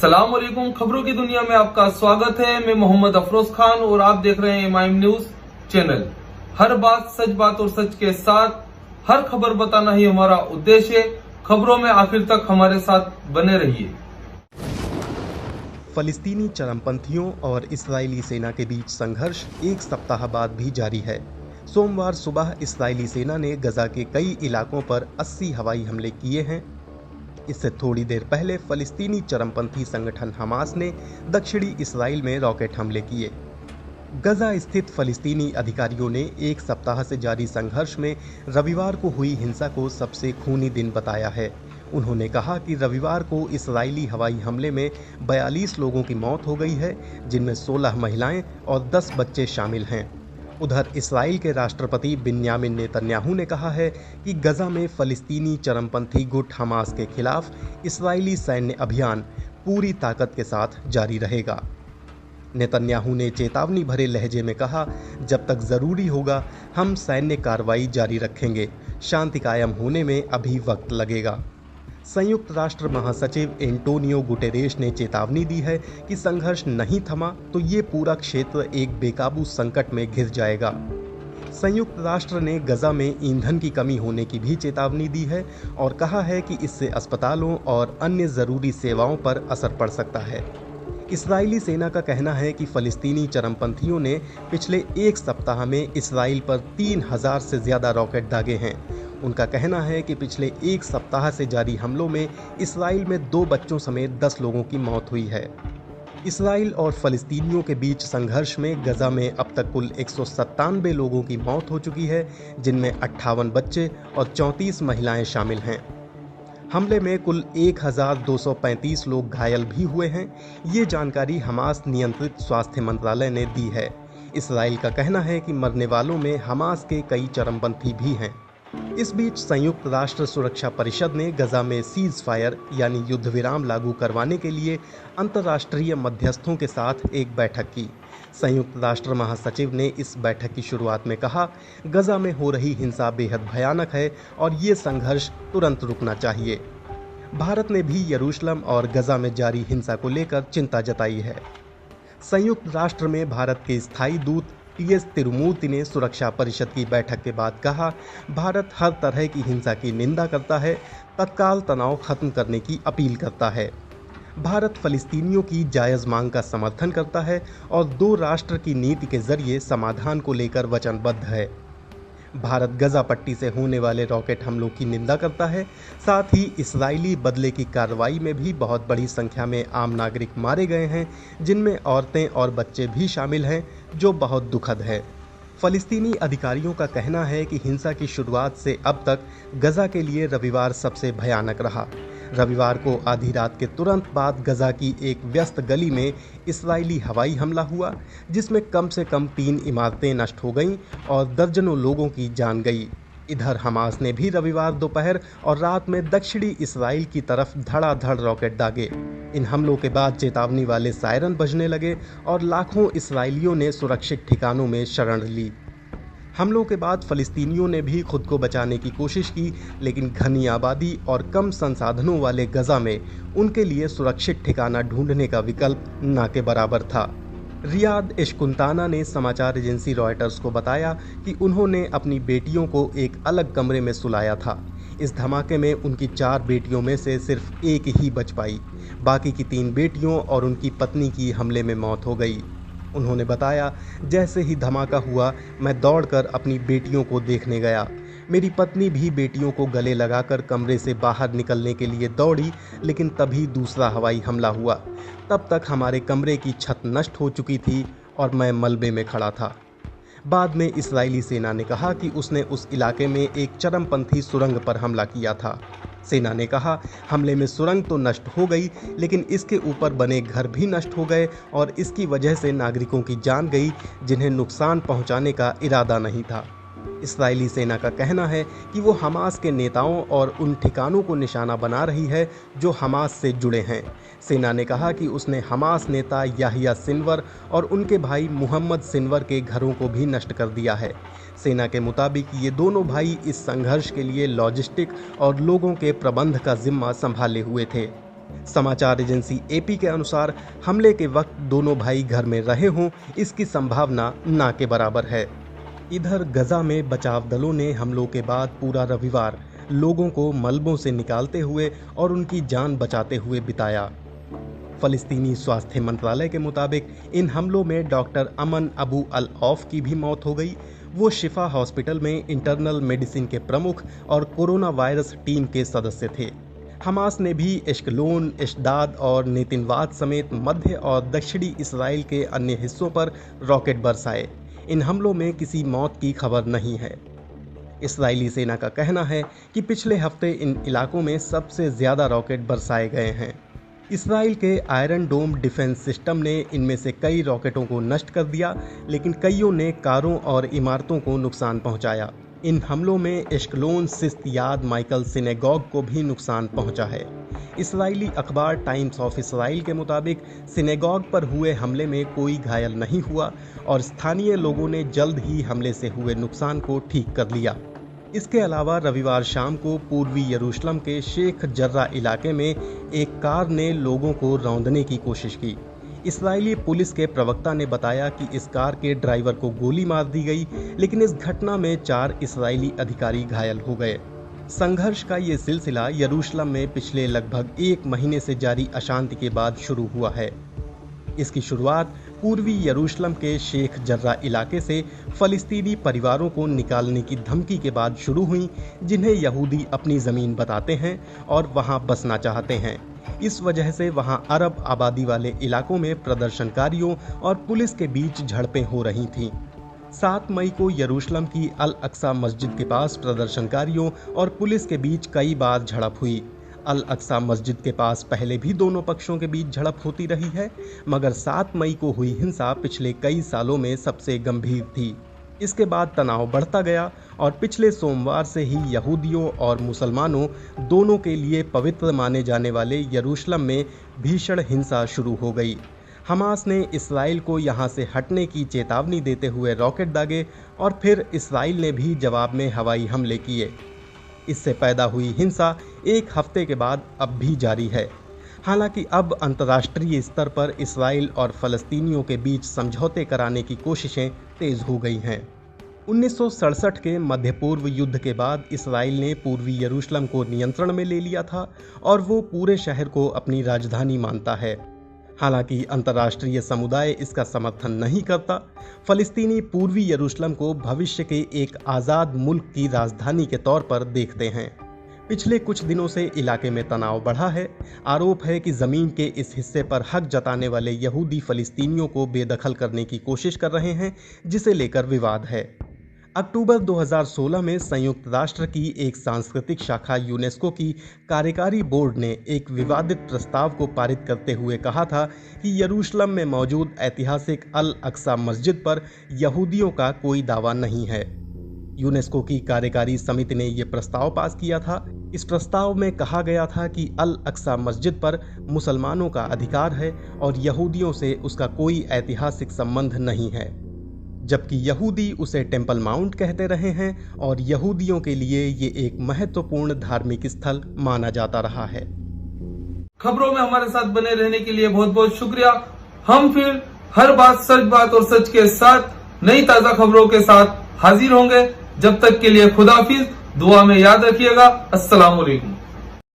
अस्सलाम वालेकुम। खबरों की दुनिया में आपका स्वागत है। मैं मोहम्मद अफरोज खान और आप देख रहे हैं एमआईएम न्यूज चैनल। हर बात सच बात और सच के साथ हर खबर बताना ही हमारा उद्देश्य है। खबरों में आखिर तक हमारे साथ बने रहिए। फलस्तीनी चरमपंथियों और इस्राएली सेना के बीच संघर्ष एक सप्ताह बाद भी जारी है। सोमवार सुबह इस्राएली सेना ने गजा के कई इलाकों पर 80 हवाई हमले किए हैं। इससे थोड़ी देर पहले फलस्तीनी चरमपंथी संगठन हमास ने दक्षिणी इसराइल में रॉकेट हमले किए। गजा स्थित फलस्तीनी अधिकारियों ने एक सप्ताह से जारी संघर्ष में रविवार को हुई हिंसा को सबसे खूनी दिन बताया है। उन्होंने कहा कि रविवार को इस्राएली हवाई हमले में 42 लोगों की मौत हो गई है, जिनमें 16 महिलाएं और 10 बच्चे शामिल हैं। उधर इस्राएल के राष्ट्रपति बिन्यामिन नेतन्याहू ने कहा है कि गजा में फलस्तीनी चरमपंथी गुट हमास के खिलाफ इस्राएली सैन्य अभियान पूरी ताकत के साथ जारी रहेगा। नेतन्याहू ने चेतावनी भरे लहजे में कहा, जब तक जरूरी होगा हम सैन्य कार्रवाई जारी रखेंगे। शांति कायम होने में अभी वक्त लगेगा। संयुक्त राष्ट्र महासचिव एंटोनियो गुटेरेश ने चेतावनी दी है कि संघर्ष नहीं थमा तो ये पूरा क्षेत्र एक बेकाबू संकट में घिर जाएगा। संयुक्त राष्ट्र ने गजा में ईंधन की कमी होने की भी चेतावनी दी है और कहा है कि इससे अस्पतालों और अन्य जरूरी सेवाओं पर असर पड़ सकता है। इस्राएली सेना का कहना है कि फलस्तीनी चरमपंथियों ने पिछले एक सप्ताह में इस्राएल पर 3000 से ज्यादा रॉकेट दागे हैं। उनका कहना है कि पिछले एक सप्ताह से जारी हमलों में इस्राएल में 2 बच्चों समेत 10 लोगों की मौत हुई है। इस्राएल और फलस्तीनियों के बीच संघर्ष में गजा में अब तक कुल 197 लोगों की मौत हो चुकी है, जिनमें 58 बच्चे और 34 महिलाएं शामिल हैं। हमले में कुल 1235 लोग घायल भी हुए हैं। ये जानकारी हमास नियंत्रित स्वास्थ्य मंत्रालय ने दी है। इस्राएल का कहना है कि मरने वालों में हमास के कई चरमपंथी भी हैं। इस बीच संयुक्त राष्ट्र सुरक्षा परिषद ने गजा में सीज फायर यानी युद्ध विराम लागू करवाने के लिए अंतर्राष्ट्रीय मध्यस्थों के साथ एक बैठक की। संयुक्त राष्ट्र महासचिव ने इस बैठक की शुरुआत में कहा, गजा में हो रही हिंसा बेहद भयानक है और ये संघर्ष तुरंत रुकना चाहिए। भारत ने भी यरूशलेम और गजा में जारी हिंसा को लेकर चिंता जताई है। संयुक्त राष्ट्र में भारत के स्थायी दूत टीएस तिरुमूर्ति ने सुरक्षा परिषद की बैठक के बाद कहा, भारत हर तरह की हिंसा की निंदा करता है, तत्काल तनाव खत्म करने की अपील करता है। भारत फलस्तीनियों की जायज़ मांग का समर्थन करता है और 2 राष्ट्र की नीति के जरिए समाधान को लेकर वचनबद्ध है। भारत गजा पट्टी से होने वाले रॉकेट हमलों की निंदा करता है। साथ ही इस्राएली बदले की कार्रवाई में भी बहुत बड़ी संख्या में आम नागरिक मारे गए हैं, जिनमें औरतें और बच्चे भी शामिल हैं, जो बहुत दुखद है। फलस्तीनी अधिकारियों का कहना है कि हिंसा की शुरुआत से अब तक गजा के लिए रविवार सबसे भयानक रहा। रविवार को आधी रात के तुरंत बाद गजा की एक व्यस्त गली में इस्राएली हवाई हमला हुआ, जिसमें कम से कम 3 इमारतें नष्ट हो गईं और दर्जनों लोगों की जान गई। इधर हमास ने भी रविवार दोपहर और रात में दक्षिणी इसराइल की तरफ धड़ाधड़ रॉकेट दागे। इन हमलों के बाद चेतावनी वाले सायरन बजने लगे और लाखों इस्राएलियों ने सुरक्षित ठिकानों में शरण ली। हमलों के बाद फलस्तीनियों ने भी खुद को बचाने की कोशिश की, लेकिन घनी आबादी और कम संसाधनों वाले गजा में उनके लिए सुरक्षित ठिकाना ढूंढने का विकल्प ना के बराबर था। रियाद एशकुंताना ने समाचार एजेंसी रॉयटर्स को बताया कि उन्होंने अपनी बेटियों को एक अलग कमरे में सुलाया था। इस धमाके में उनकी 4 बेटियों में से सिर्फ एक ही बच पाई। बाकी की 3 बेटियों और उनकी पत्नी की हमले में मौत हो गई। उन्होंने बताया, जैसे ही धमाका हुआ मैं दौड़कर अपनी बेटियों को देखने गया। मेरी पत्नी भी बेटियों को गले लगाकर कमरे से बाहर निकलने के लिए दौड़ी, लेकिन तभी दूसरा हवाई हमला हुआ। तब तक हमारे कमरे की छत नष्ट हो चुकी थी और मैं मलबे में खड़ा था। बाद में इस्राएली सेना ने कहा कि उसने उस इलाके में एक चरमपंथी सुरंग पर हमला किया था। सेना ने कहा, हमले में सुरंग तो नष्ट हो गई, लेकिन इसके ऊपर बने घर भी नष्ट हो गए और इसकी वजह से नागरिकों की जान गई, जिन्हें नुकसान पहुंचाने का इरादा नहीं था। इस्राएली सेना का कहना है कि वो हमास के नेताओं और उन ठिकानों को निशाना बना रही है जो हमास से जुड़े हैं। सेना ने कहा कि उसने हमास नेता याहिया सिनवर और उनके भाई मुहम्मद सिनवर के घरों को भी नष्ट कर दिया है। सेना के मुताबिक ये दोनों भाई इस संघर्ष के लिए लॉजिस्टिक और लोगों के प्रबंध का जिम्मा संभाले हुए थे। समाचार एजेंसी एपी के अनुसार हमले के वक्त दोनों भाई घर में रहे हों, इसकी संभावना ना के बराबर है। इधर गजा में बचाव दलों ने हमलों के बाद पूरा रविवार लोगों को मलबों से निकालते हुए और उनकी जान बचाते हुए बिताया। फलस्तीनी स्वास्थ्य मंत्रालय के मुताबिक इन हमलों में doctor Aman Abu Al Auf की भी मौत हो गई। वो शिफा हॉस्पिटल में इंटरनल मेडिसिन के प्रमुख और कोरोना वायरस टीम के सदस्य थे। हमास ने भी एश्कलोन, एशदाद और नेतिनवाद समेत मध्य और दक्षिणी इसराइल के अन्य हिस्सों पर रॉकेट बरसाए। इन हमलों में किसी मौत की खबर नहीं है। इस्राएली सेना का कहना है कि पिछले हफ्ते इन इलाकों में सबसे ज़्यादा रॉकेट बरसाए गए हैं। इसराइल के आयरन डोम डिफेंस सिस्टम ने इनमें से कई रॉकेटों को नष्ट कर दिया, लेकिन कईयों ने कारों और इमारतों को नुकसान पहुंचाया। इन हमलों में एश्कलोन सिस्त याद माइकल सिनेगॉग को भी नुकसान पहुंचा है। इस्राएली अखबार टाइम्स ऑफ इसराइल के मुताबिक सिनेगॉग पर हुए हमले में कोई घायल नहीं हुआ और स्थानीय लोगों ने जल्द ही हमले से हुए नुकसान को ठीक कर लिया। इसके अलावा रविवार शाम को पूर्वी यरूशलेम के शेख जर्रा इलाके में एक कार ने लोगों को रौंदने की कोशिश की। इस्राएली पुलिस के प्रवक्ता ने बताया कि इस कार के ड्राइवर को गोली मार दी गई, लेकिन इस घटना में 4 इस्राएली अधिकारी घायल हो गए। संघर्ष का ये सिलसिला यरूशलेम में पिछले लगभग 1 महीने से जारी अशांति के बाद शुरू हुआ है। इसकी शुरुआत पूर्वी यरूशलेम के शेख जर्रा इलाके से फलस्तीनी परिवारों को निकालने की धमकी के बाद शुरू हुई, जिन्हें यहूदी अपनी ज़मीन बताते हैं और वहां बसना चाहते हैं। इस वजह से वहां अरब आबादी वाले इलाकों में प्रदर्शनकारियों और पुलिस के बीच झड़पें हो रही थीं। 7 मई को यरूशलेम की अल अक्सा मस्जिद के पास प्रदर्शनकारियों और पुलिस के बीच कई बार झड़प हुई। अल अक्सा मस्जिद के पास पहले भी दोनों पक्षों के बीच झड़प होती रही है, मगर 7 मई को हुई हिंसा पिछले कई सालों में सबसे गंभीर थी। इसके बाद तनाव बढ़ता गया और पिछले सोमवार से ही यहूदियों और मुसलमानों दोनों के लिए पवित्र माने जाने वाले यरूशलेम में भीषण हिंसा शुरू हो गई। हमास ने इसराइल को यहां से हटने की चेतावनी देते हुए रॉकेट दागे और फिर इसराइल ने भी जवाब में हवाई हमले किए। इससे पैदा हुई हिंसा 1 हफ्ते के बाद अब भी जारी है। हालांकि अब अंतर्राष्ट्रीय स्तर पर इसराइल और फलस्तीनियों के बीच समझौते कराने की कोशिशें तेज हो गई हैं। 1967 के मध्य पूर्व युद्ध के बाद इसराइल ने पूर्वी यरूशलेम को नियंत्रण में ले लिया था और वो पूरे शहर को अपनी राजधानी मानता है। हालांकि अंतर्राष्ट्रीय समुदाय इसका समर्थन नहीं करता। फलस्तीनी पूर्वी यरूशलेम को भविष्य के एक आज़ाद मुल्क की राजधानी के तौर पर देखते हैं। पिछले कुछ दिनों से इलाके में तनाव बढ़ा है। आरोप है कि ज़मीन के इस हिस्से पर हक जताने वाले यहूदी फलस्तीनियों को बेदखल करने की कोशिश कर रहे हैं, जिसे लेकर विवाद है। अक्टूबर 2016 में संयुक्त राष्ट्र की एक सांस्कृतिक शाखा यूनेस्को की कार्यकारी बोर्ड ने एक विवादित प्रस्ताव को पारित करते हुए कहा था कि यरूशलेम में मौजूद ऐतिहासिक अल अक्सा मस्जिद पर यहूदियों का कोई दावा नहीं है। यूनेस्को की कार्यकारी समिति ने यह प्रस्ताव पास किया था। इस प्रस्ताव में कहा गया था कि अल अक्सा मस्जिद पर मुसलमानों का अधिकार है और यहूदियों से उसका कोई ऐतिहासिक संबंध नहीं है, जबकि यहूदी उसे टेम्पल माउंट कहते रहे हैं और यहूदियों के लिए ये एक महत्वपूर्ण धार्मिक स्थल माना जाता रहा है। खबरों में हमारे साथ बने रहने के लिए बहुत बहुत शुक्रिया। हम फिर हर बात सच बात और सच के साथ नई ताजा खबरों के साथ हाजिर होंगे। जब तक के लिए खुदाफिज, दुआ में याद रखिएगा। अस्सलाम वालेकुम।